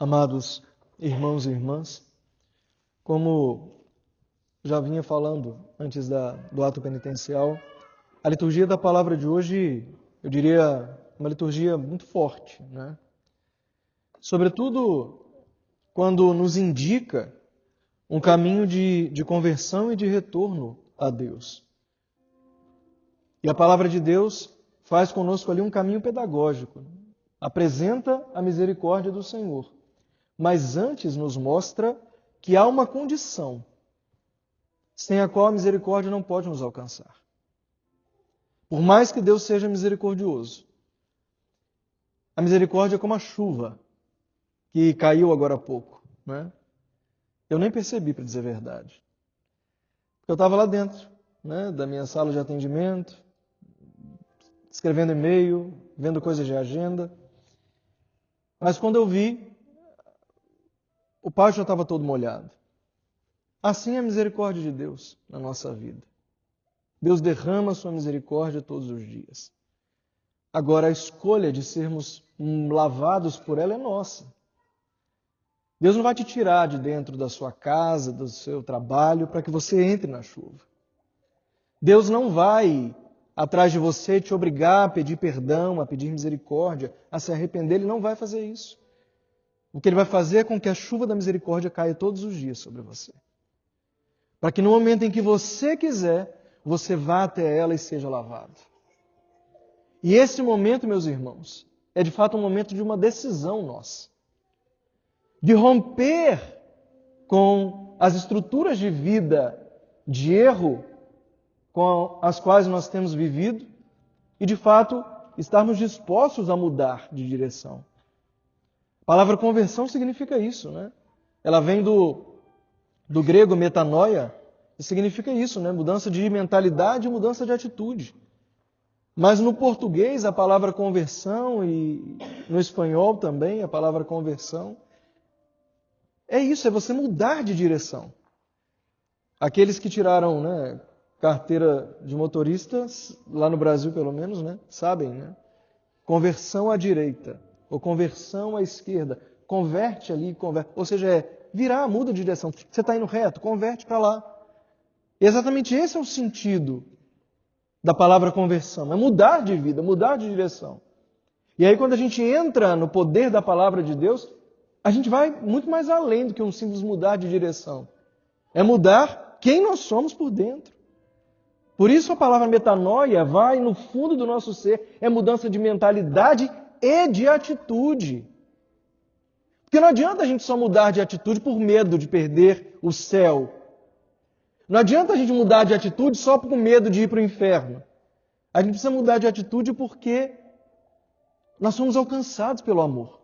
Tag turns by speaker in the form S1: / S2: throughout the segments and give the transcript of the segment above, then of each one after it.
S1: Amados irmãos e irmãs, como já vinha falando antes do ato penitencial, a liturgia da palavra de hoje, eu diria, uma liturgia muito forte, né? Sobretudo quando nos indica um caminho de conversão e de retorno a Deus. E a palavra de Deus faz conosco ali um caminho pedagógico, apresenta a misericórdia do Senhor, mas antes nos mostra que há uma condição sem a qual a misericórdia não pode nos alcançar. Por mais que Deus seja misericordioso, a misericórdia é como a chuva que caiu agora há pouco, né? Eu nem percebi, para dizer a verdade. Porque eu estava lá dentro, né, da minha sala de atendimento, escrevendo e-mail, vendo coisas de agenda. Mas quando eu vi, o pátio já estava todo molhado. Assim é a misericórdia de Deus na nossa vida. Deus derrama a sua misericórdia todos os dias. Agora, a escolha de sermos lavados por ela é nossa. Deus não vai te tirar de dentro da sua casa, do seu trabalho, para que você entre na chuva. Deus não vai atrás de você te obrigar a pedir perdão, a pedir misericórdia, a se arrepender. Ele não vai fazer isso. O que Ele vai fazer é com que a chuva da misericórdia caia todos os dias sobre você. Para que no momento em que você quiser, você vá até ela e seja lavado. E esse momento, meus irmãos, é de fato um momento de uma decisão nossa. De romper com as estruturas de vida, de erro, com as quais nós temos vivido, e de fato estarmos dispostos a mudar de direção. A palavra conversão significa isso, né? Ela vem do grego metanoia, e significa isso, né? Mudança de mentalidade e mudança de atitude. Mas no português a palavra conversão e no espanhol também a palavra conversão é isso, é você mudar de direção. Aqueles que tiraram, né, carteira de motorista, lá no Brasil pelo menos, né, sabem, né? Conversão à direita ou conversão à esquerda. Converte ali, converte. Ou seja, é virar, muda de direção. Você está indo reto, converte para lá. E exatamente esse é o sentido da palavra conversão. É mudar de vida, mudar de direção. E aí quando a gente entra no poder da palavra de Deus, a gente vai muito mais além do que um simples mudar de direção. É mudar quem nós somos por dentro. Por isso a palavra metanoia vai no fundo do nosso ser, é mudança de mentalidade e de atitude. Porque não adianta a gente só mudar de atitude por medo de perder o céu. Não adianta a gente mudar de atitude só por medo de ir para o inferno. A gente precisa mudar de atitude porque nós somos alcançados pelo amor.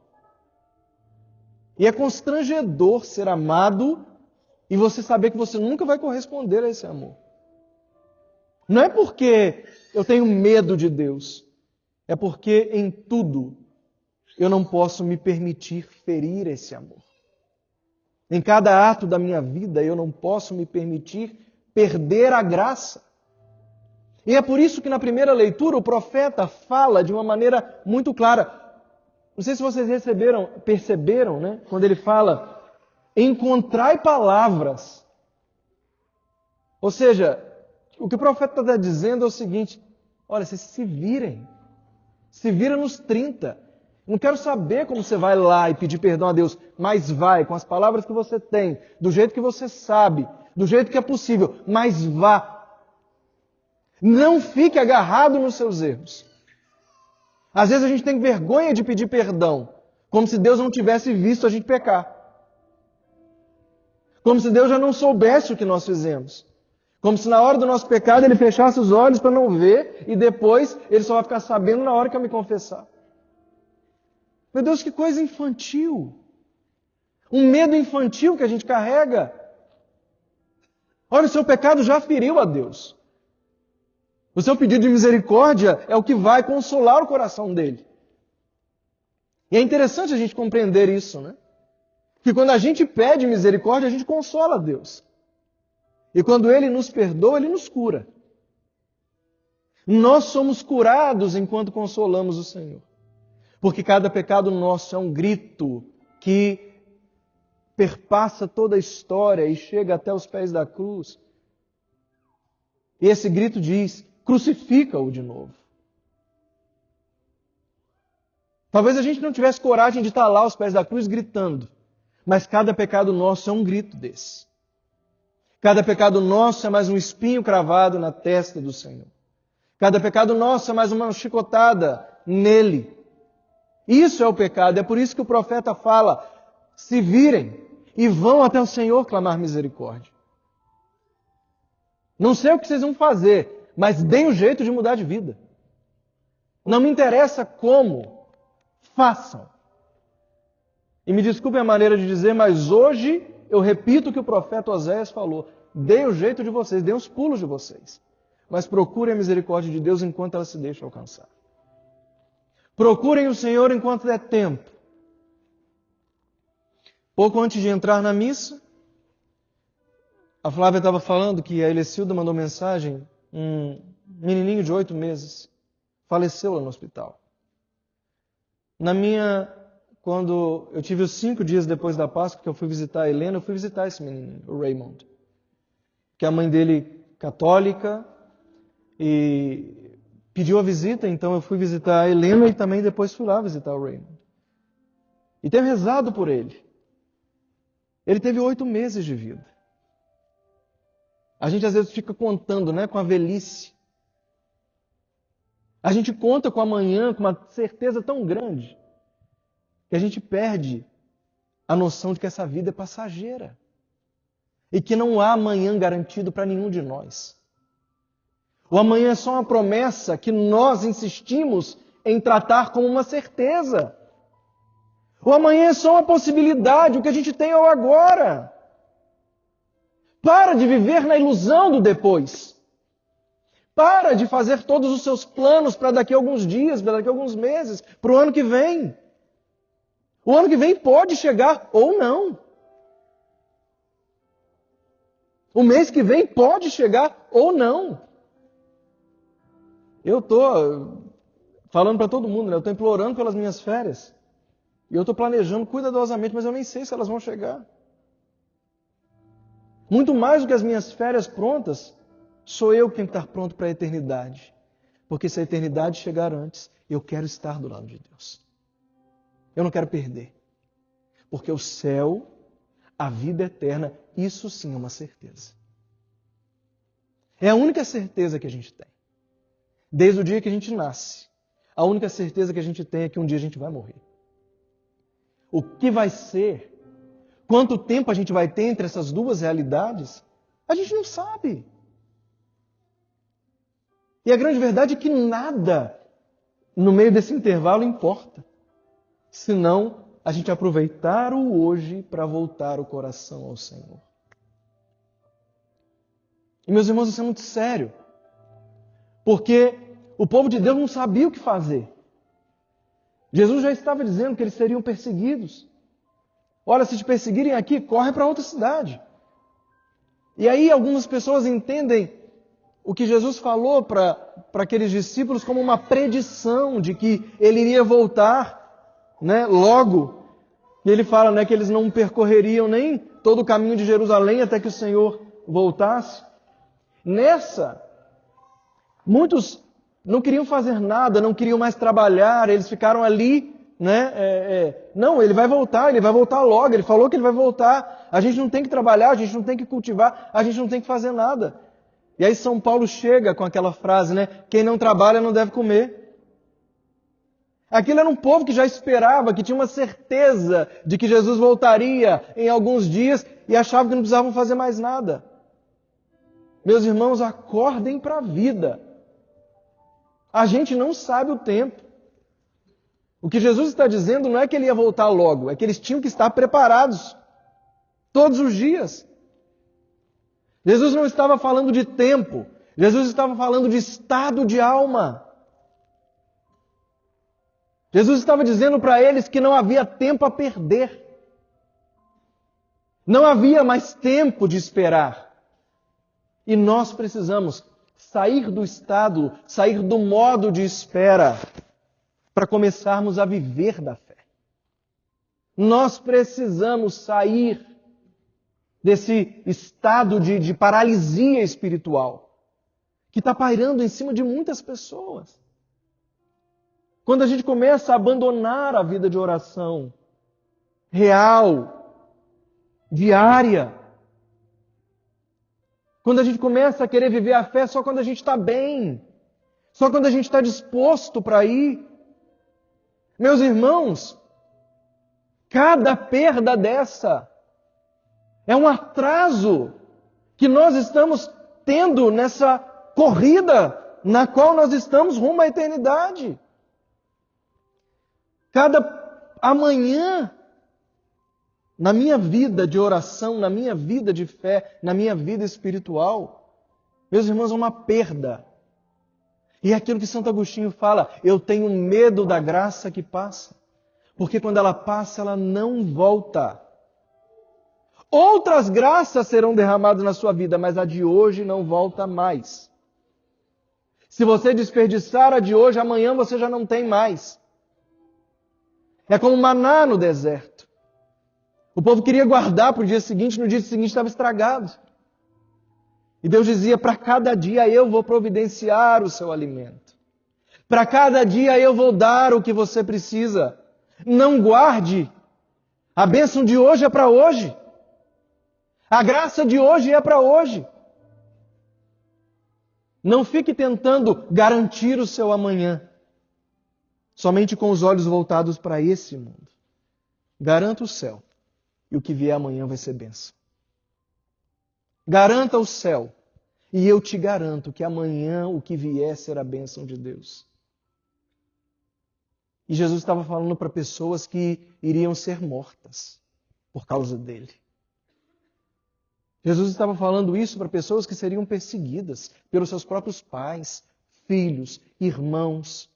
S1: E é constrangedor ser amado e você saber que você nunca vai corresponder a esse amor. Não é porque eu tenho medo de Deus, é porque em tudo eu não posso me permitir ferir esse amor. Em cada ato da minha vida eu não posso me permitir perder a graça. E é por isso que na primeira leitura o profeta fala de uma maneira muito clara. Não sei se vocês perceberam, né? Quando ele fala, encontrai palavras. Ou seja, o que o profeta está dizendo é o seguinte, olha, vocês se virem nos 30. Não quero saber como você vai lá e pedir perdão a Deus, mas vai, com as palavras que você tem, do jeito que você sabe, do jeito que é possível, mas vá. Não fique agarrado nos seus erros. Às vezes a gente tem vergonha de pedir perdão, como se Deus não tivesse visto a gente pecar. Como se Deus já não soubesse o que nós fizemos. Como se na hora do nosso pecado Ele fechasse os olhos para não ver e depois Ele só vai ficar sabendo na hora que eu me confessar. Meu Deus, que coisa infantil. Um medo infantil que a gente carrega. Olha, o seu pecado já feriu a Deus. O seu pedido de misericórdia é o que vai consolar o coração dele. E é interessante a gente compreender isso, né? Que quando a gente pede misericórdia, a gente consola a Deus. E quando Ele nos perdoa, Ele nos cura. Nós somos curados enquanto consolamos o Senhor. Porque cada pecado nosso é um grito que perpassa toda a história e chega até os pés da cruz. E esse grito diz: crucifica-o de novo. Talvez a gente não tivesse coragem de estar lá aos pés da cruz gritando, mas cada pecado nosso é um grito desse. Cada pecado nosso é mais um espinho cravado na testa do Senhor. Cada pecado nosso é mais uma chicotada nele. Isso é o pecado. É por isso que o profeta fala: se virem e vão até o Senhor clamar misericórdia. Não sei o que vocês vão fazer, mas deem um jeito de mudar de vida. Não me interessa como, façam. E me desculpem a maneira de dizer, mas hoje eu repito o que o profeta Oséias falou: deem o jeito de vocês, deem os pulos de vocês. Mas procurem a misericórdia de Deus enquanto ela se deixa alcançar. Procurem o Senhor enquanto der tempo. Pouco antes de entrar na missa, a Flávia estava falando que a Elecilda mandou mensagem, um menininho de 8 meses, faleceu lá no hospital. Quando eu tive os 5 dias depois da Páscoa, que eu fui visitar a Helena, eu fui visitar esse menininho, o Raymond. Que a mãe dele, católica, e pediu a visita, então eu fui visitar a Helena e também depois fui lá visitar o Raymond. E tenho rezado por ele. Ele teve 8 meses de vida. A gente às vezes fica contando, né, com a velhice. A gente conta com amanhã com uma certeza tão grande que a gente perde a noção de que essa vida é passageira e que não há amanhã garantido para nenhum de nós. O amanhã é só uma promessa que nós insistimos em tratar como uma certeza. O amanhã é só uma possibilidade, o que a gente tem é o agora. Para de viver na ilusão do depois. Para de fazer todos os seus planos para daqui a alguns dias, para daqui a alguns meses, para o ano que vem. O ano que vem pode chegar ou não. O mês que vem pode chegar ou não. Eu estou falando para todo mundo, né? Eu estou implorando pelas minhas férias. E eu estou planejando cuidadosamente, mas eu nem sei se elas vão chegar. Muito mais do que as minhas férias prontas, sou eu que tenho que estar pronto para a eternidade. Porque se a eternidade chegar antes, eu quero estar do lado de Deus. Eu não quero perder. Porque o céu, a vida eterna, isso sim é uma certeza. É a única certeza que a gente tem. Desde o dia que a gente nasce, a única certeza que a gente tem é que um dia a gente vai morrer. O que vai ser, quanto tempo a gente vai ter entre essas duas realidades, a gente não sabe. E a grande verdade é que nada no meio desse intervalo importa, senão a gente aproveitar o hoje para voltar o coração ao Senhor. E meus irmãos, isso é muito sério, porque o povo de Deus não sabia o que fazer. Jesus já estava dizendo que eles seriam perseguidos. Olha, se te perseguirem aqui, corre para outra cidade. E aí algumas pessoas entendem o que Jesus falou para aqueles discípulos como uma predição de que ele iria voltar, né, logo. E ele fala, né, que eles não percorreriam nem todo o caminho de Jerusalém até que o Senhor voltasse. Muitos não queriam fazer nada, não queriam mais trabalhar, eles ficaram ali, né? Não, ele vai voltar logo, ele falou que ele vai voltar. A gente não tem que trabalhar, a gente não tem que cultivar, a gente não tem que fazer nada. E aí São Paulo chega com aquela frase, né? Quem não trabalha não deve comer. Aquilo era um povo que já esperava, que tinha uma certeza de que Jesus voltaria em alguns dias e achava que não precisavam fazer mais nada. Meus irmãos, acordem para a vida. A gente não sabe o tempo. O que Jesus está dizendo não é que ele ia voltar logo, é que eles tinham que estar preparados todos os dias. Jesus não estava falando de tempo, Jesus estava falando de estado de alma. Jesus estava dizendo para eles que não havia tempo a perder. Não havia mais tempo de esperar. E nós precisamos sair do estado, sair do modo de espera, para começarmos a viver da fé. Nós precisamos sair desse estado de paralisia espiritual que está pairando em cima de muitas pessoas. Quando a gente começa a abandonar a vida de oração real, diária, quando a gente começa a querer viver a fé só quando a gente está bem, só quando a gente está disposto para ir. Meus irmãos, cada perda dessa é um atraso que nós estamos tendo nessa corrida na qual nós estamos rumo à eternidade. Cada amanhã, na minha vida de oração, na minha vida de fé, na minha vida espiritual, meus irmãos, é uma perda. E é aquilo que Santo Agostinho fala, eu tenho medo da graça que passa, porque quando ela passa, ela não volta. Outras graças serão derramadas na sua vida, mas a de hoje não volta mais. Se você desperdiçar a de hoje, amanhã você já não tem mais. É como maná no deserto. O povo queria guardar para o dia seguinte, no dia seguinte estava estragado. E Deus dizia, para cada dia eu vou providenciar o seu alimento. Para cada dia eu vou dar o que você precisa. Não guarde. A bênção de hoje é para hoje. A graça de hoje é para hoje. Não fique tentando garantir o seu amanhã, somente com os olhos voltados para esse mundo. Garanta o céu, e o que vier amanhã vai ser bênção. Garanta o céu, e eu te garanto que amanhã o que vier será a bênção de Deus. E Jesus estava falando para pessoas que iriam ser mortas por causa dele. Jesus estava falando isso para pessoas que seriam perseguidas pelos seus próprios pais, filhos, irmãos.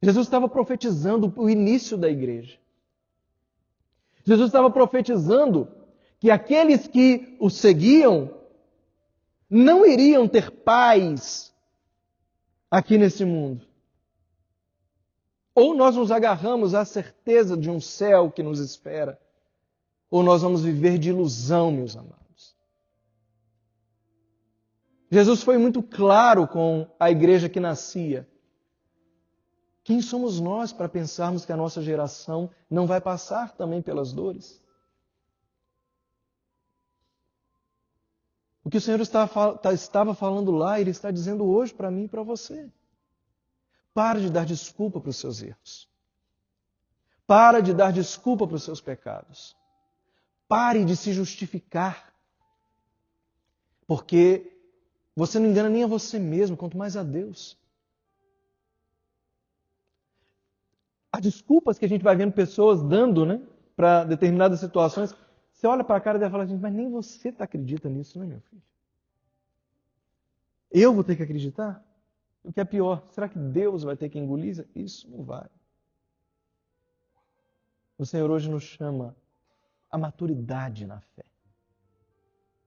S1: Jesus estava profetizando o início da igreja. Jesus estava profetizando que aqueles que o seguiam não iriam ter paz aqui nesse mundo. Ou nós nos agarramos à certeza de um céu que nos espera, ou nós vamos viver de ilusão, meus amados. Jesus foi muito claro com a igreja que nascia. Quem somos nós para pensarmos que a nossa geração não vai passar também pelas dores? O que o Senhor estava falando lá, Ele está dizendo hoje para mim e para você. Pare de dar desculpa para os seus erros. Pare de dar desculpa para os seus pecados. Pare de se justificar. Porque você não engana nem a você mesmo, quanto mais a Deus. Há desculpas que a gente vai vendo pessoas dando, né, para determinadas situações. Você olha para a cara dela e fala assim, mas nem você acredita nisso, né, meu filho? Eu vou ter que acreditar? O que é pior, será que Deus vai ter que engolir? Isso não vai. O Senhor hoje nos chama a maturidade na fé.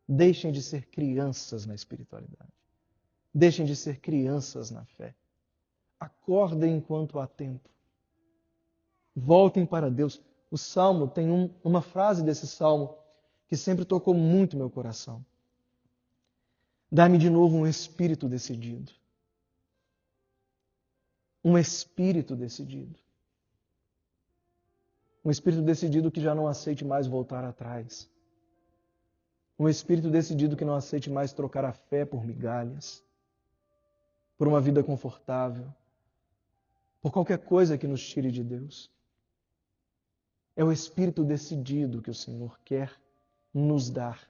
S1: Deixem de ser crianças na espiritualidade. Deixem de ser crianças na fé. Acordem enquanto há tempo. Voltem para Deus. O Salmo tem uma frase desse Salmo que sempre tocou muito meu coração. Dá-me de novo um espírito decidido. Um espírito decidido. Um espírito decidido que já não aceite mais voltar atrás. Um espírito decidido que não aceite mais trocar a fé por migalhas, por uma vida confortável, por qualquer coisa que nos tire de Deus. É o espírito decidido que o Senhor quer nos dar,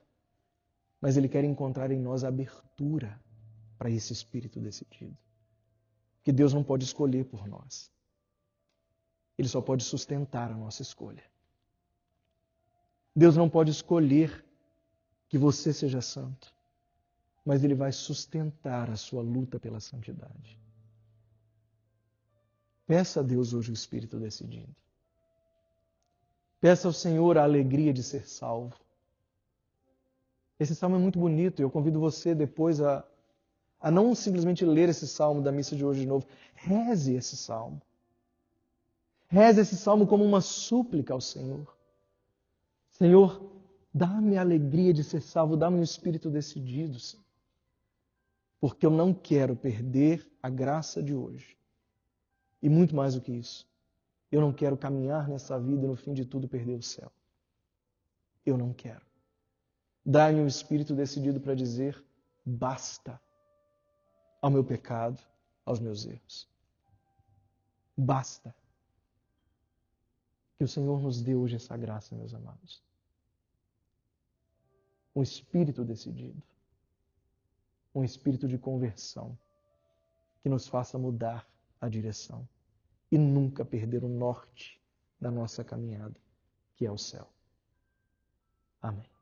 S1: mas Ele quer encontrar em nós a abertura para esse espírito decidido. Que Deus não pode escolher por nós. Ele só pode sustentar a nossa escolha. Deus não pode escolher que você seja santo, mas Ele vai sustentar a sua luta pela santidade. Peça a Deus hoje o Espírito decidido. Peça ao Senhor a alegria de ser salvo. Esse salmo é muito bonito e eu convido você depois a não simplesmente ler esse salmo da missa de hoje de novo. Reze esse salmo. Reze esse salmo como uma súplica ao Senhor. Senhor, dá-me a alegria de ser salvo, dá-me um espírito decidido, Senhor. Porque eu não quero perder a graça de hoje. E muito mais do que isso, eu não quero caminhar nessa vida e no fim de tudo perder o céu. Eu não quero. Dá-me um espírito decidido para dizer basta ao meu pecado, aos meus erros. Basta. Que o Senhor nos dê hoje essa graça, meus amados. Um espírito decidido. Um espírito de conversão que nos faça mudar a direção e nunca perder o norte da nossa caminhada, que é o céu. Amém.